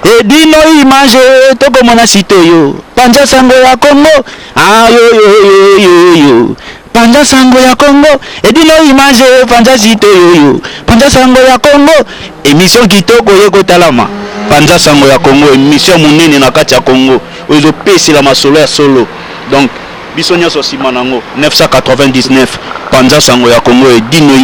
et dino image toko mona sito yo panja sango ya Congo ah yo panja sango ya Congo et dino image panja sito yo panja sango ya Congo émission kitoko yeko talama panja sango ya Congo émission munene na kati ya Congo ozo pesi la masolo ya solo donc biso nyonso sima nango 999 panja sango ya Congo et dino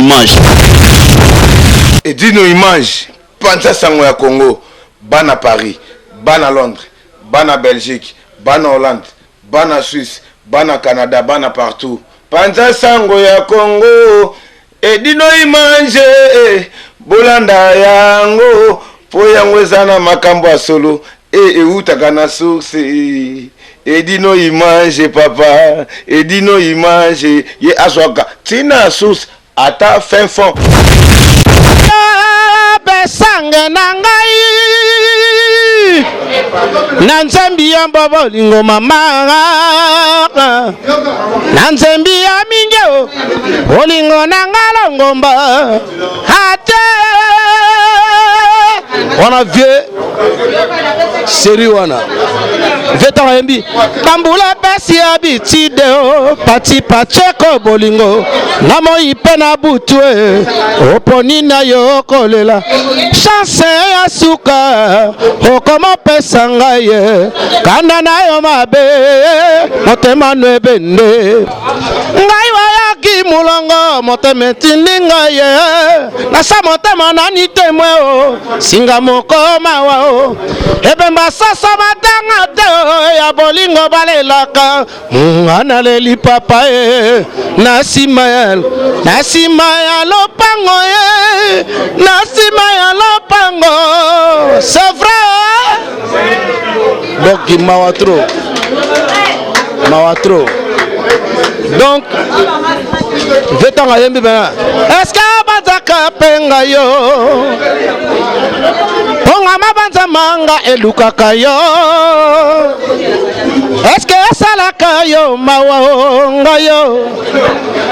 image panja sango ya Congo bana Paris bana Londres bana Belgique bana Hollande bana Suisse bana Canada bana partout panja sango ya Congo et dino image bolanda yango po yango ezana makambo ya solo eutaka na source et dino image papa et dino image ye azwaka tina source ata fin fond besange nangai nanzambi ya bolingo mama nanzambi ya mingeo bolingo nangalo ngomba ate on a vieux série wana veta yembi kambula besi habitude pati pacheko bolingo namo ipena butwe oponi na yo kolela chance ya suka okoma pesa ngaye kanda na yo mabe motema nwebende ngai wayaki mulongo motema tindinga ye nasa motema nani temwe o singa mokoma wao ebemba sasa matanga te ya bolingo balelaka analeli papa nasima ya lopango nasima ya lopango c'est vrai donc mawatro donc vetanga yembi bana est-ce que bazaka penga yo ponga mabanza manga elukaka yo est-ce que salaka yo mawonga yo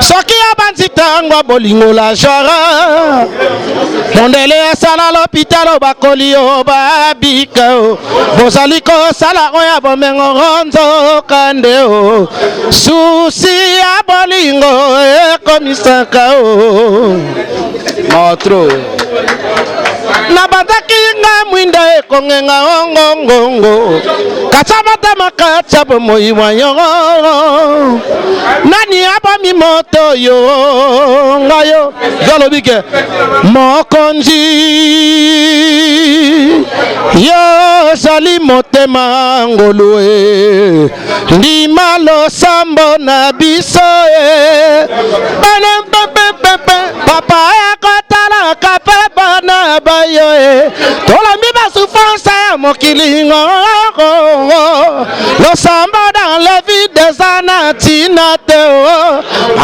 soki abanzitangwa bolingo la jara mondele sala l'hôpital bakoli yo babika bozali ko sala oya bomengo ronzo kande o susi ya bolingo komisaka o matro na bandaki nga mwinda ekongenga ongongongo kachamata makacha bomoi wanyo nani abami moto yo ngayo zalobike mokonzi yo sali motema ngolue ndima losambo na biso papa ya kotala kape bana bayo tolami basouffrance ya mokilingo losambo dans la vie des anatinate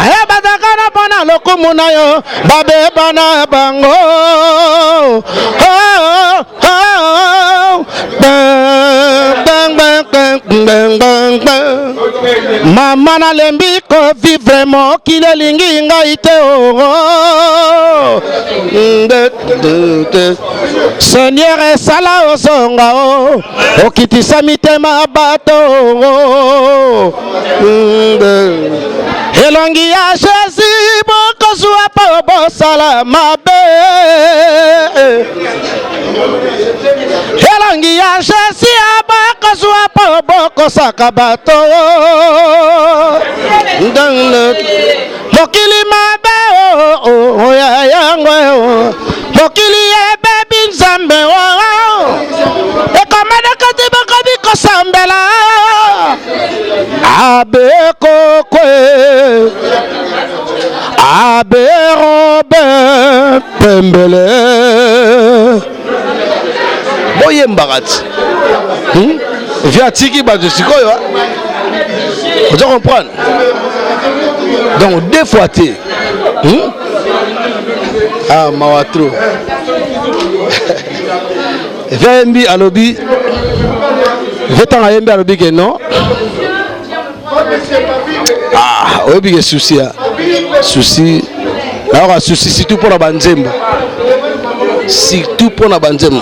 aya bazakana pona lokumu na yo babe bana bango mama na lembi ko vivre mo kile lingi ngai te Seigneur esala osonga okitisa mitema bato elongi ya Jésus bokozwa po bosala mabe elongi ya Jésus bokozwa po bokosaka bato mokili mabe oya yango mokili ebebi nzambe ekomana kati bakobi kosambela abe kokwe abe robe pembele boye mbagati via tiki bato sikoyo vous comprenez donc deux fois té ah mawatro vembi alobi vetanga yembi alobi que non ah obi que souci alors souci surtout pour la banzembo surtout pour la banzembo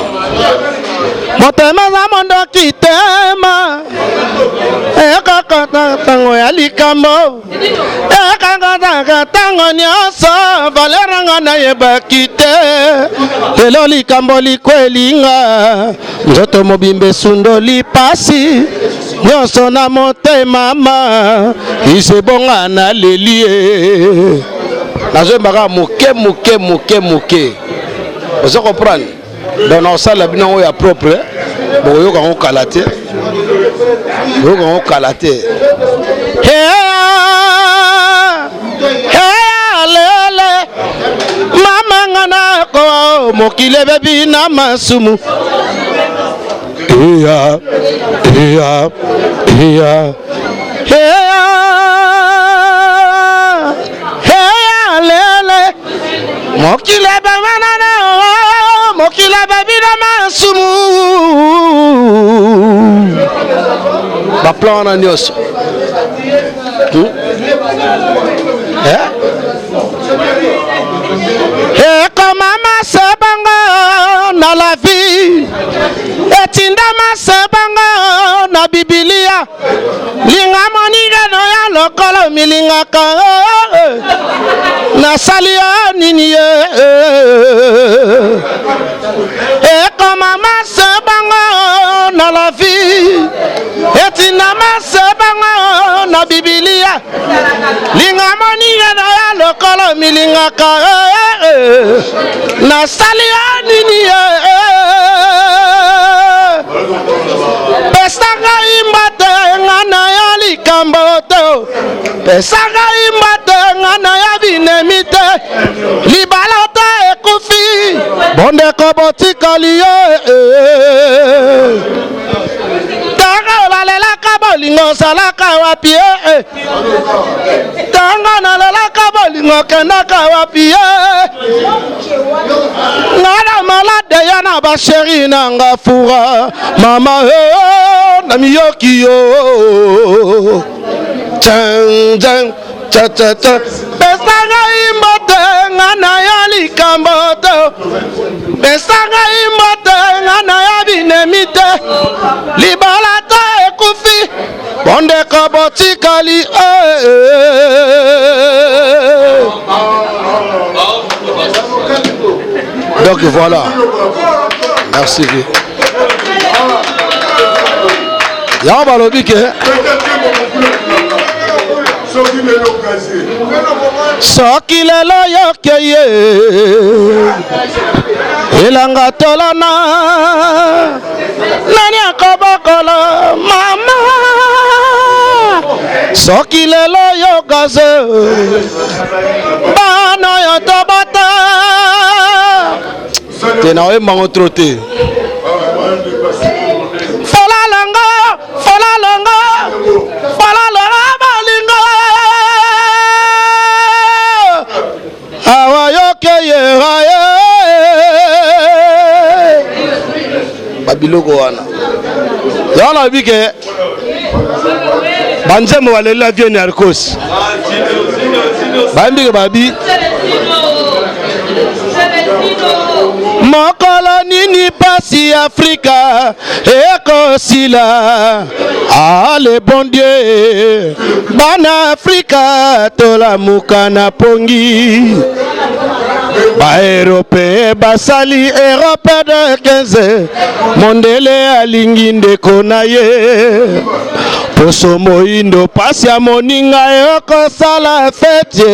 motema za mondo kitema ekakata tango ya likambo ekakata tango nyonso valeranga na yebaki te lelo likambo likwelinga nzoto mobimbe sundo lipasi nyonso na motema ma isebonga na lelie nazwembaka moke ozo comprendre donc naosala bino oyo ya propre bokoyoka ngo kala te lele mama ngana ko mokile bebi na masumu lele mokile bebanana mokile bebi na masumu baplan wana nyonso ekoma masebanga na la vie etinda masebanga na bibilia linga moningano ya lokolo milingaka nasali ya nini ye ekoma masebanga na la vie etinda masebanga na bibilia linga moningano ya lokolo milingaka nasali ya nini ye pesanga imbate ngana ya likambo te pesanga imbate ngana ya binemite libala te ekufi bondeko botikali ye tanga olalelaka bolingo salaka wapi ye tanga nalelaka bolingo kendaka wapi ye ngana malade ya na basheri nanga fura mama na miyoki yo chan cha pesanga imbote ngana ya likamboto pesanga imbote ngana ya binemite libala ta ekufi bondeko botikali donc voilà merci ya balobi ke soki lelo yokeye elanga tolana nani akobokolo mama soki lelo yogaze bana yo tobata tena oyembango tro te folalanga balinga awa yokeye haye babiloko wana yana bike banzemo balela vienne arcos bambike babi mokolo nini pasi Afrika ekosila ale bon Dieu bana Afrika tolamuka na pongi ba Européen basali Europe de 15 mondele alingi ndeko na ye poso moindo pasi ya moninga ekosala fete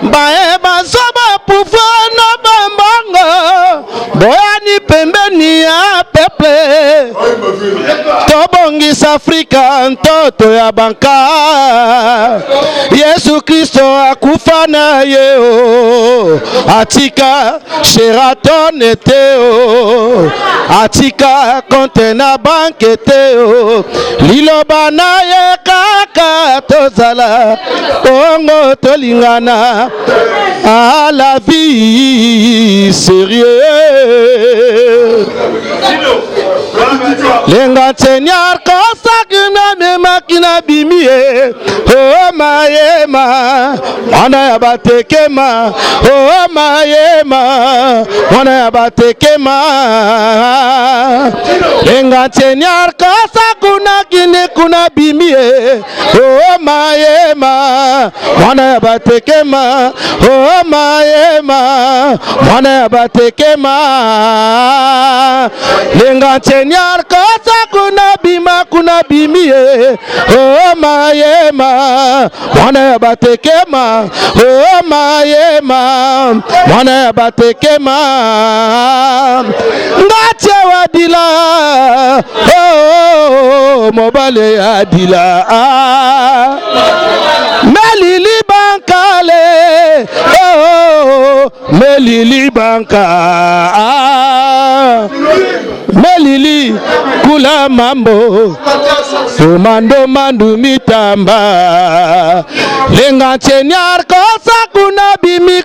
bae bazoba pouvoir na bambanga boyani pembeni ya peuple tobongisa Afrika ntoto ya banka Yesu Kristo akufa na yeo atika Sheraton eteo atika konte na banke eteo liloba na ye kaka tozala ongo tolingana à la vie sérieux lenga seigneur kosakina me makina bimie oh mayema mwana ya batekema oh mayema mwana ya batekema lenga teniar kosa kuna kine kuna bimie oh maema mwana ya batekema oh maema mwana ya batekema lenga teniar kosa kuna bima kuna bimie oh maema mwana ya batekema oh maema mwana ya batekema ngache wadila oh mobale ya dila melili bankale oh melili banka melili kula mambo mando mandu mitamba lenga chenyar kosa kuna bimi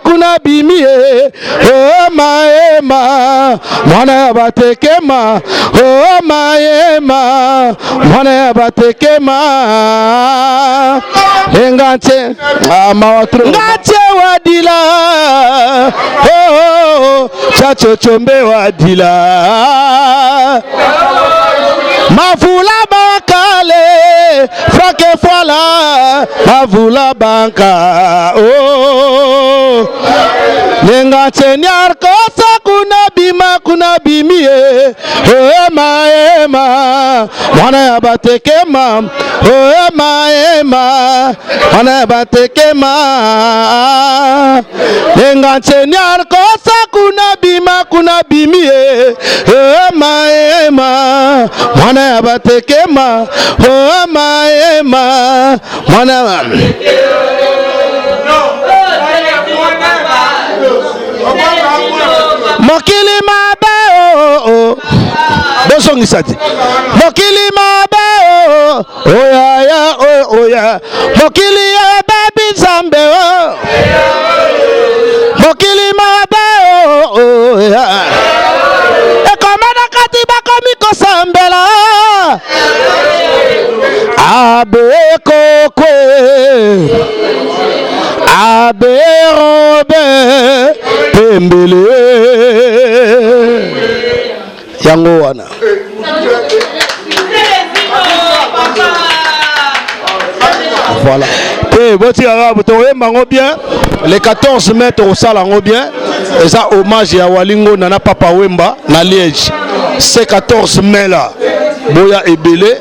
oh maema mwana ya batekema oh maema mwana ya batekema lenga che mawatro ngache wadila oh chacho chombe wadila mavula bakale frake fola mavula banka oh lenga chenyar kosa kuna bimie oh maema mwana ya batekema oh maema mwana ya batekema lenga chenyar kosa kuna bimie oh maema mwana ya batekema oh maema mwana mokili mabe oh bosongi sati mokili mabe oh ya mokili ya baby zambe oh mokili mabe oh ya ekomana katiba komiko sambela abe kokwe abe robe pembele yango wana voilà te boti arabe to yembango bien les 14 mai to salango bien eza hommage ya Walingo Nana Papa Wemba na Liège c'est 14 mai là boya ebele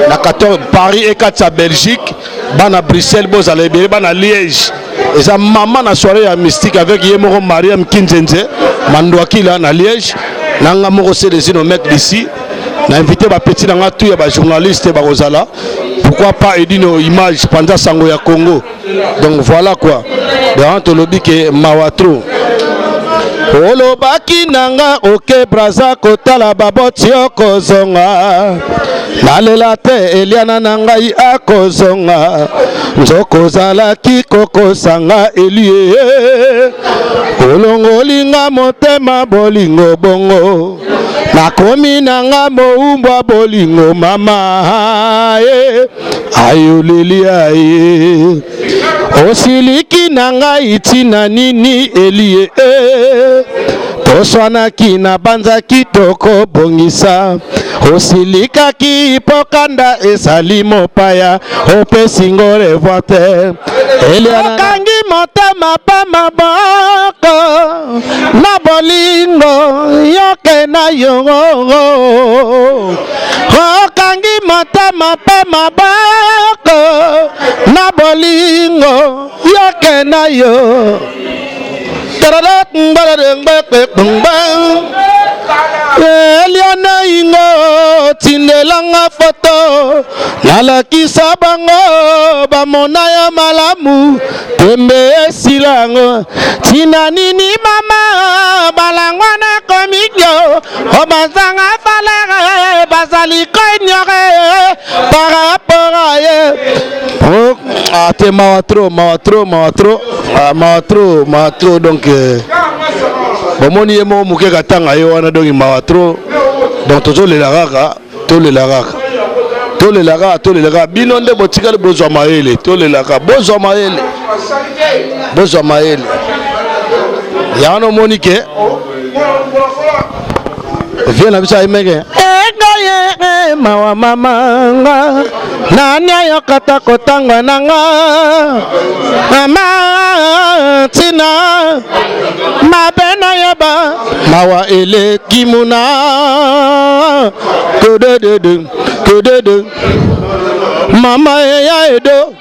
na 14 Paris et 4 Belgique bana Bruxelles bozala ebele bana Liège eza maman na soirée ya mystique avec Yemoro Mariam Kinzenze Mandouakila na Liège nanga moko c'est des innomètres d'ici na invité ba petit nanga tout ya ba journaliste ba rozala pourquoi pas edino image pendant sango ya Congo donc voilà quoi de lobby que mawatro olo baki nanga oke braza kotala baboti okozonga nalela te eliana nangai akozonga nzoko zalaki kokosanga elie olongolinga motema bolingo bongo nakomi nanga moumbwa bolingo mama ayoleli aye osiliki nanga itina nini elie toswanaki na banza kitoko bongisa osilikaki pokanda esali mopaya opesingo revoite okangi motema pa maboko na bolingo yoke na yongo okangi motema pa maboko na bolingo yoke na yo Eliana ingo tindelanga foto nalakisa bango bamona ya malamu tembe silango tina nini mama balangwana komikyo obazanga falere bazali konyore par rapport à ye ate mawatro donc bomoni yemo muke katanga yo wana donc mawatro donc tozolela kaka bino nde botikali bozwa maele tolelaka bozwa maele yana monike viens na bisa imeke enga mawa mamanga nani ayokata kotanga nanga mama tina mabena yaba mawa ele kimuna kodede mama ya edo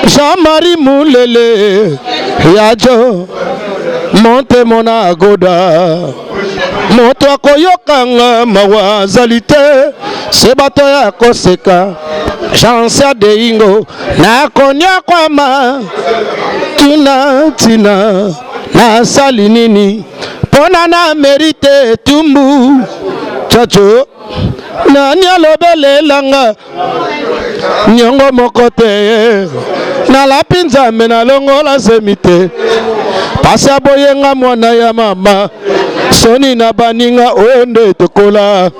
Jean-Marie Moulele yajo monte mona agoda moto akoyokanga mawa zalite sebato ya koseka chansa de ingo na konya kwama tina na sali nini pona na merite tumbu chacho nani alobelelanga nyongo mokote na lapinza mena longola semite pasi aboyenga mwana ya mama soni na baninga onde tokola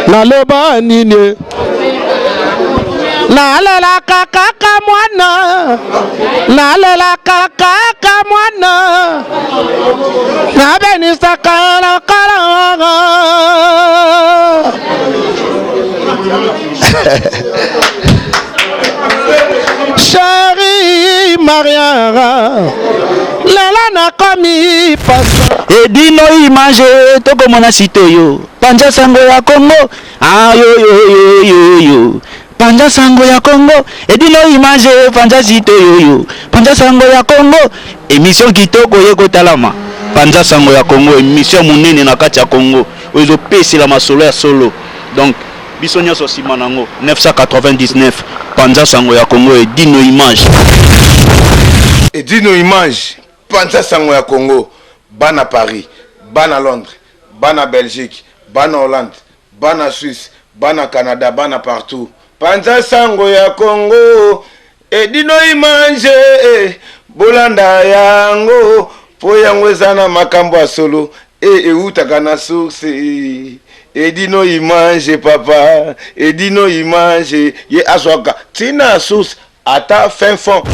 naloba nini nalela kaka mwana nabenisa kala Chérie Mariara Lala na komi pasa Edino image toko mona sitoyo Panja sango ya Congo yo Panja sango ya Congo Edino image panja sitoyo Panja sango ya Congo émission kitoko yeko talama Panja sango ya Congo émission munene na kati ya Congo ozo pesi la masolo ya solo donc biso nyonso sima nango 999 Panja sango ya Congo Edino image Panja sango ya Congo bana Paris bana Londres bana Belgique bana Hollande bana Suisse bana Canada bana partout Panja sango ya Congo Edino image bolanda yango po yango ezana makambo ya solo eutaka na source Edino image papa Edino image ye aswaka tina source ata fin fond